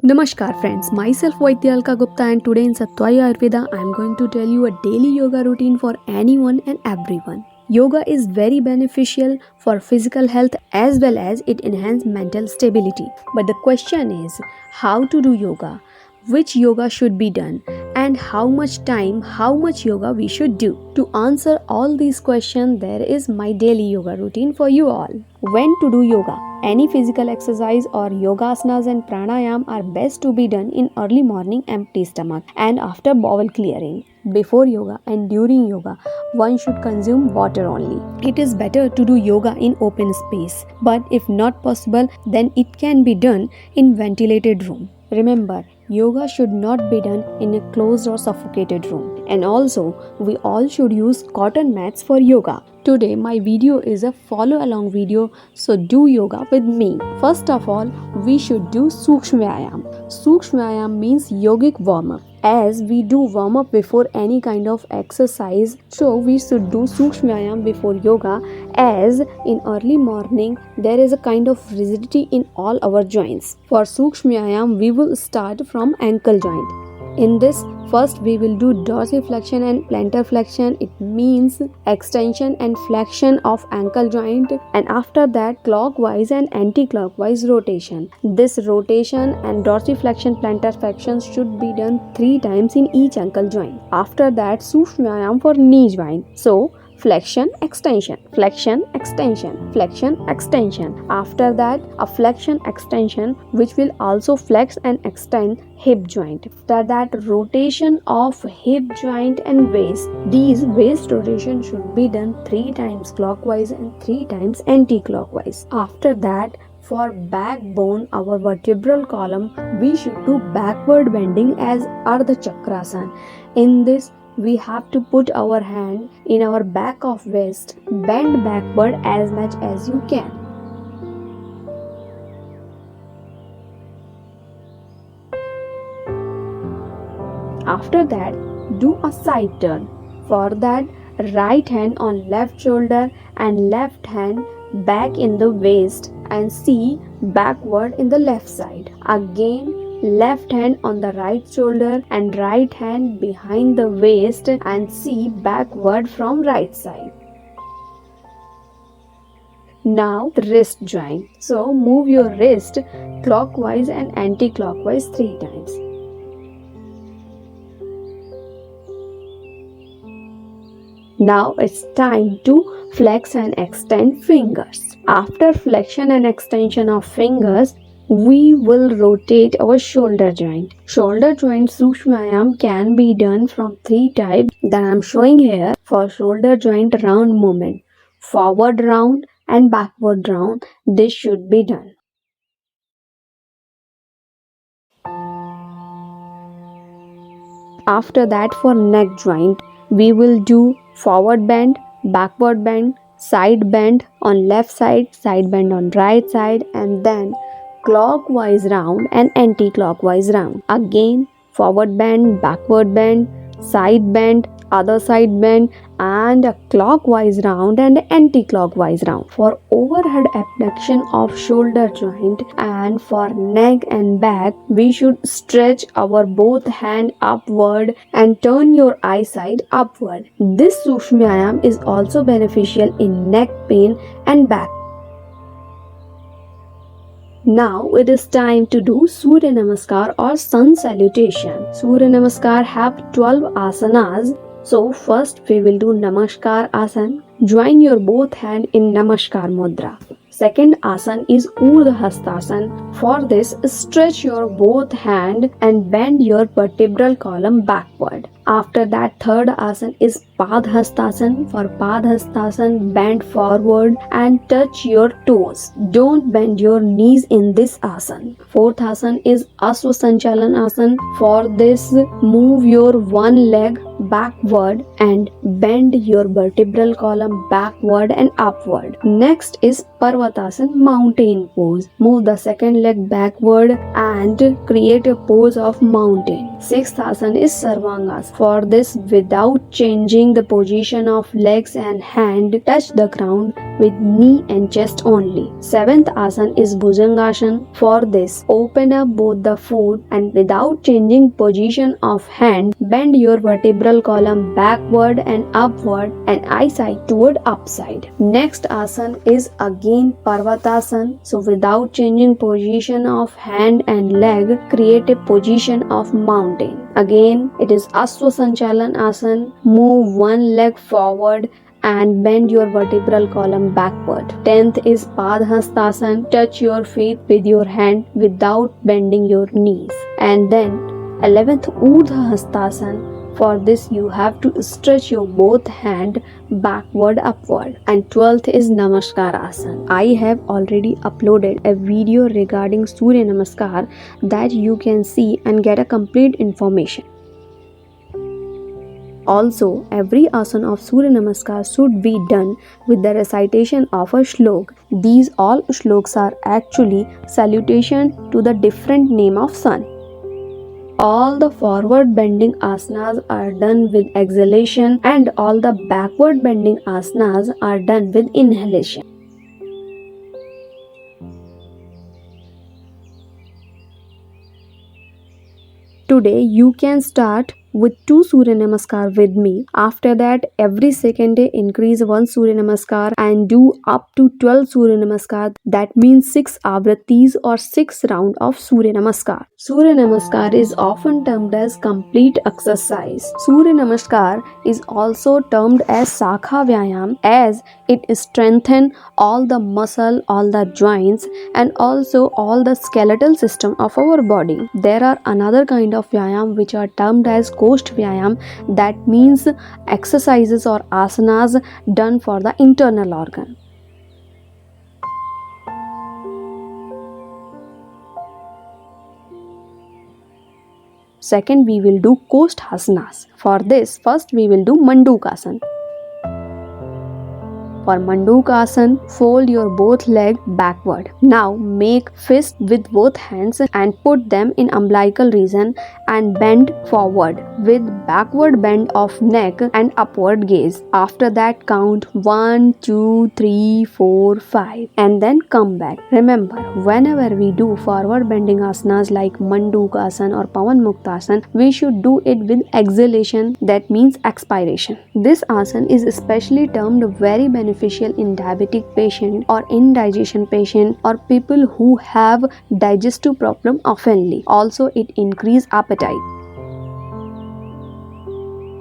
Namaskar friends, myself Vaidyalka Gupta and today in Sattvayi Ayurveda I am going to tell you a daily yoga routine for anyone and everyone. Yoga is very beneficial for physical health as well as it enhances mental stability. But the question is how to do yoga, which yoga should be done and how much time, how much yoga we should do. To answer all these questions there is my daily yoga routine for you all. When to do yoga? Any physical exercise or yoga asanas and pranayam are best to be done in early morning empty stomach and after bowel clearing. Before yoga and during yoga, one should consume water only. It is better to do yoga in open space, but if not possible, then it can be done in ventilated room. Remember, yoga should not be done in a closed or suffocated room. And also, we all should use cotton mats for yoga. Today my video is a follow along video, so do yoga with me. First of all, we should do Sukshma Vyayam. Sukshma Vyayam means yogic warm up. As we do warm up before any kind of exercise, so we should do Sukshma Vyayam before yoga, as in early morning there is a kind of rigidity in all our joints. For Sukshma Vyayam we will start from ankle joint. In this, first we will do dorsiflexion and plantar flexion. It means extension and flexion of ankle joint, and after that clockwise and anti-clockwise rotation. This rotation and dorsiflexion plantar flexion should be done 3 times in each ankle joint. After that Sukshma Vyayam for knee joint. So flexion, extension, flexion, extension, flexion, extension. After that, a flexion extension which will also flex and extend hip joint. After that, rotation of hip joint and waist. These waist rotation should be done 3 times clockwise and 3 times anti-clockwise. After that, for backbone, our vertebral column, we should do backward bending as Ardha Chakrasana. In this, we have to put our hand in our back of waist, bend backward as much as you can. After that, do a side turn. For that, right hand on left shoulder and left hand back in the waist and see backward in the left side. Again, left hand on the right shoulder and right hand behind the waist and see backward from right side. Now the wrist joint. So move your wrist clockwise and anti-clockwise 3 times. Now it's time to flex and extend fingers. After flexion and extension of fingers, we will rotate our shoulder joint. Shoulder joint Sukshma Vyayam can be done from 3 types that I am showing here. For shoulder joint round movement, forward round and backward round, this should be done. After that, for neck joint, we will do forward bend, backward bend, side bend on left side bend on right side, and then clockwise round and anti-clockwise round. Again, forward bend, backward bend, side bend, other side bend, and a clockwise round and anti-clockwise round. For overhead abduction of shoulder joint and for neck and back, we should stretch our both hand upward and turn your eyesight upward. This Sukshma Vyayam is also beneficial in neck pain and back. Now it is time to do Surya Namaskar or Sun Salutation. Surya Namaskar have 12 asanas. So first we will do Namaskar Asana. Join your both hand in Namaskar Mudra. Second asana is Urdhva Hastasana. For this, stretch your both hand and bend your vertebral column backward. After that, third asana is Padhastasana. For Padhastasana, bend forward and touch your toes. Don't bend your knees in this asana. Fourth asana is Aswasanchalan Asana. For this, move your one leg backward and bend your vertebral column backward and upward. Next is Parvatasana, mountain pose. Move the second leg backward and create a pose of mountain. Sixth asana is Sarvangasana. For this, without changing the position of legs and hand, touch the ground with knee and chest only. Seventh asana is Bhujangasana. For this, open up both the foot and without changing position of hand, bend your vertebral column backward and upward and eyesight toward upside. Next asana is again Parvatasana. So without changing position of hand and leg, create a position of mountain. Again, it is Aswa Sanchalan Asana. Move one leg forward and bend your vertebral column backward. 10th is Padhastasana. Touch your feet with your hand without bending your knees. And then 11th Urdhva Hastasana. For this you have to stretch your both hand backward upward. And 12th is Namaskar Asana. I have already uploaded a video regarding Surya Namaskar that you can see and get a complete information. Also, every asana of Surya Namaskar should be done with the recitation of a shlok. These all shloks are actually salutation to the different name of sun. All the forward bending asanas are done with exhalation and all the backward bending asanas are done with inhalation. Today you can start with 2 Surya Namaskar with me. After that, every second day increase 1 Surya Namaskar and do up to 12 Surya Namaskar. That means 6 avrattis or 6 round of Surya Namaskar. Surya Namaskar is often termed as complete exercise. Surya Namaskar is also termed as Sakha Vyayam as it strengthens all the muscle, all the joints and also all the skeletal system of our body. There are another kind of Vyayam which are termed as Kosht Vyayam, that means exercises or asanas done for the internal organ. Second, we will do Koshthasanas. For this, first we will do Mandukasana. For Mandukasana, fold your both legs backward. Now make fist with both hands and put them in umbilical region and bend forward with backward bend of neck and upward gaze. After that, count 1, 2, 3, 4, 5 and then come back. Remember, whenever we do forward bending asanas like Mandukasana or Pawan Muktasana, we should do it with exhalation, that means expiration. This asana is especially termed very beneficial in diabetic patient or indigestion patient or people who have digestive problem oftenly. Also, it increase appetite.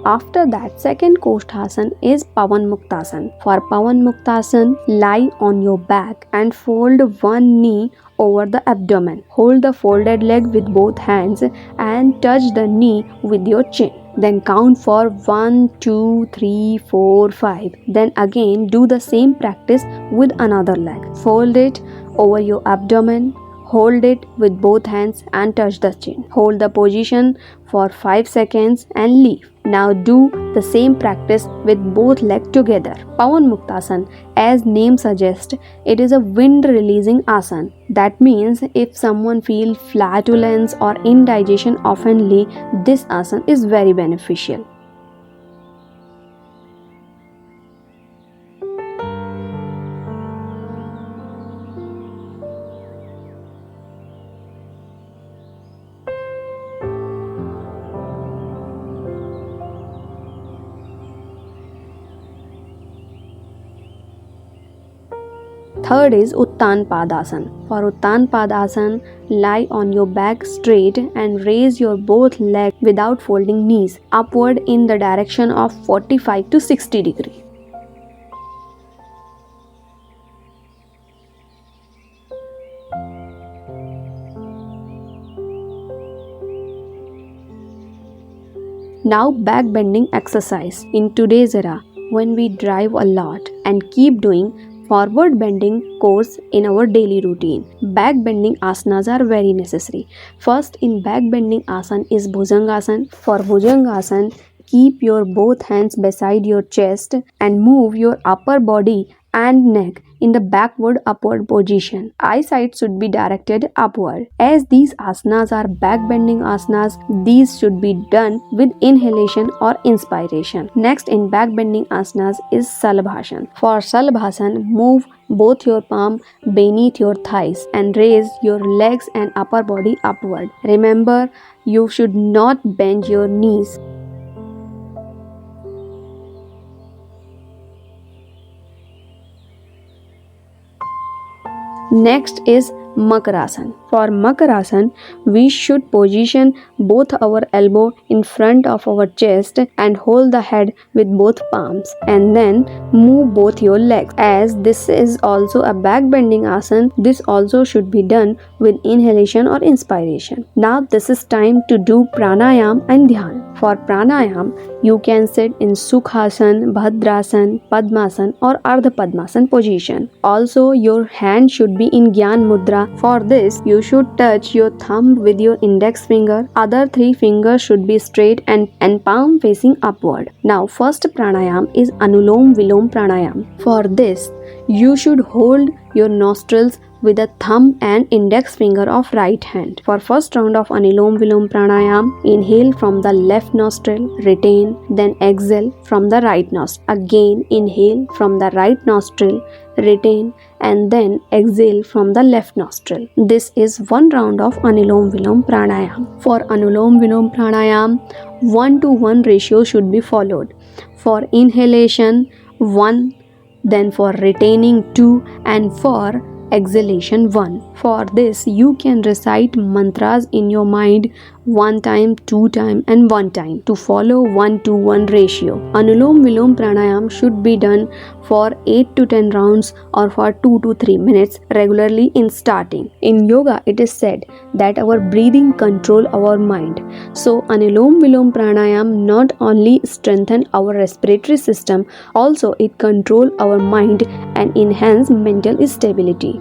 After that, second Kosthasana is Pawan Muktasana. For Pawan Muktasana, lie on your back and fold one knee over the abdomen. Hold the folded leg with both hands and touch the knee with your chin. Then count for 1, 2, 3, 4, 5. Then again do the same practice with another leg. Fold it over your abdomen. Hold it with both hands and touch the chin. Hold the position for 5 seconds and leave. Now do the same practice with both legs together. Pawan Muktasana, as name suggests, it is a wind releasing asana. That means if someone feels flatulence or indigestion oftenly, this asana is very beneficial. Third is Uttan Padasana. For Uttan Padasana, lie on your back straight and raise your both legs without folding knees upward in the direction of 45 to 60 degrees. Now back bending exercise. In today's era, when we drive a lot and keep doing forward bending course in our daily routine, back bending asanas are very necessary. First in back bending asana is Bhujangasana. For Bhujangasana, keep your both hands beside your chest and move your upper body and neck in the backward upward position. Eyesight should be directed upward. As these asanas are back bending asanas, these should be done with inhalation or inspiration. Next in back bending asanas is Salabhasan. For Salabhasan, move both your palm beneath your thighs and raise your legs and upper body upward. Remember, you should not bend your knees. Next is Makarasan. For Makarasan, we should position both our elbow in front of our chest and hold the head with both palms, and then move both your legs. As this is also a back bending asan, this also should be done with inhalation or inspiration. Now this is time to do pranayam and dhyan. For pranayam, you can sit in Sukhasan, Bhadrasan, Padmasan or Ardha Padmasan position. Also, your hand should be in Gyan Mudra. For this, you should touch your thumb with your index finger. Other three fingers should be straight and palm facing upward. Now, first pranayam is Anulom Vilom Pranayam. For this, you should hold your nostrils with the thumb and index finger of right hand. For first round of Anulom Vilom Pranayam, inhale from the left nostril, retain, then exhale from the right nostril. Again, inhale from the right nostril, retain, and then exhale from the left nostril. This is one round of Anulom Vilom Pranayam. For Anulom Vilom Pranayam, 1:1 ratio should be followed. For inhalation, 1, then for retaining 2, and for exhalation 1. For this, you can recite mantras in your mind 1 time, 2 time and 1 time to follow 1:1 ratio. Anulom Vilom Pranayam should be done for 8 to 10 rounds or for 2 to 3 minutes regularly in starting. In yoga, it is said that our breathing control our mind. So Anulom Vilom Pranayam not only strengthen our respiratory system, also it control our mind and enhance mental stability.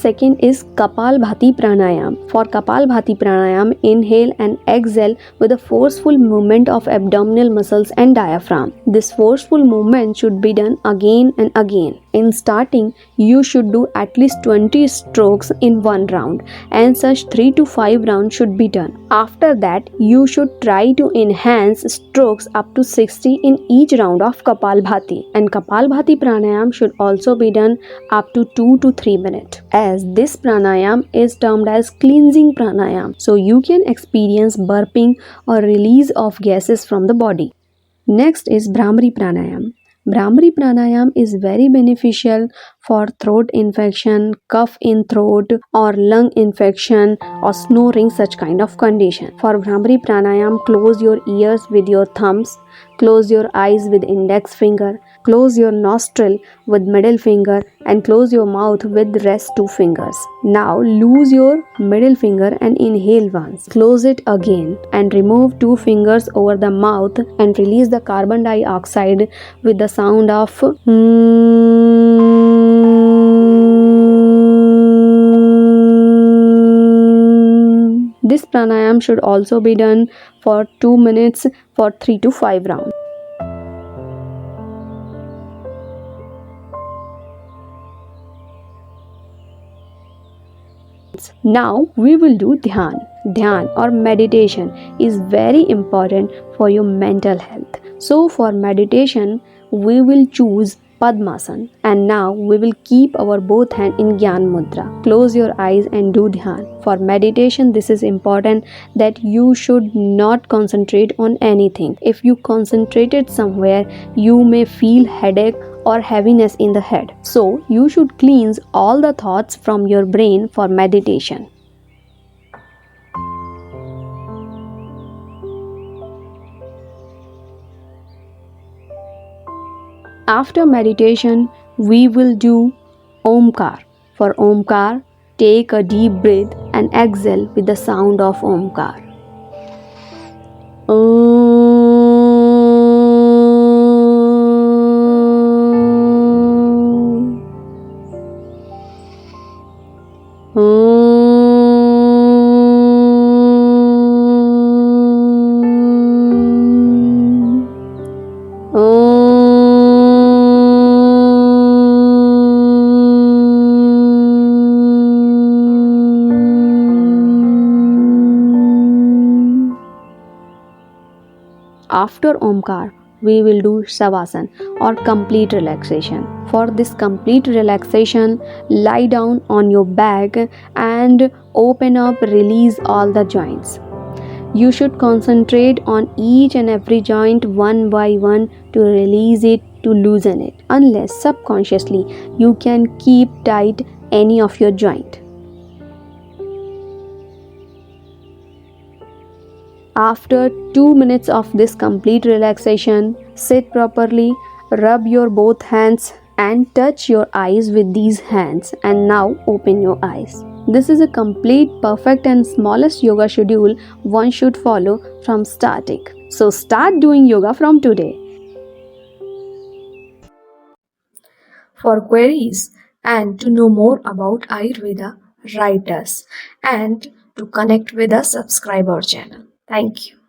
Second is Kapalbhati Pranayam. For Kapalbhati Pranayam, inhale and exhale with a forceful movement of abdominal muscles and diaphragm. This forceful movement should be done again and again. In starting, you should do at least 20 strokes in one round, and such 3 to 5 rounds should be done. After that, you should try to enhance strokes up to 60 in each round of Kapalbhati. And Kapalbhati Pranayam should also be done up to 2 to 3 minutes. As this pranayam is termed as cleansing pranayam, so you can experience burping or release of gases from the body. Next is Bhramari Pranayam. Bhramari Pranayam is very beneficial for throat infection, cough in throat or lung infection or snoring, such kind of condition. For Bhramari Pranayam, close your ears with your thumbs, close your eyes with index finger, close your nostril with middle finger and close your mouth with rest 2 fingers. Now loose your middle finger and inhale once. Close it again and remove 2 fingers over the mouth and release the carbon dioxide with the sound of This pranayam should also be done for 2 minutes for 3 to 5 rounds. Now we will do dhyan. Dhyan or meditation is very important for your mental health. So for meditation, we will choose Padmasan, and now we will keep our both hand in Gyan Mudra. Close your eyes and do dhyan. For meditation, this is important that you should not concentrate on anything. If you concentrated somewhere, you may feel headache or heaviness in the head. So you should cleanse all the thoughts from your brain for meditation. After meditation, we will do Omkar. For Omkar, take a deep breath and exhale with the sound of Omkar. Om. after Omkar, we will do Savasana or complete relaxation. For this complete relaxation, lie down on your back and open up, release all the joints. You should concentrate on each and every joint one by one to release it, to loosen it, unless subconsciously you can keep tight any of your joint. After 2 minutes of this complete relaxation, sit properly, rub your both hands and touch your eyes with these hands, and now open your eyes. This is a complete, perfect and smallest yoga schedule one should follow from starting. So start doing yoga from today. For queries and to know more about Ayurveda, write us and to connect with us, subscribe our channel. Thank you.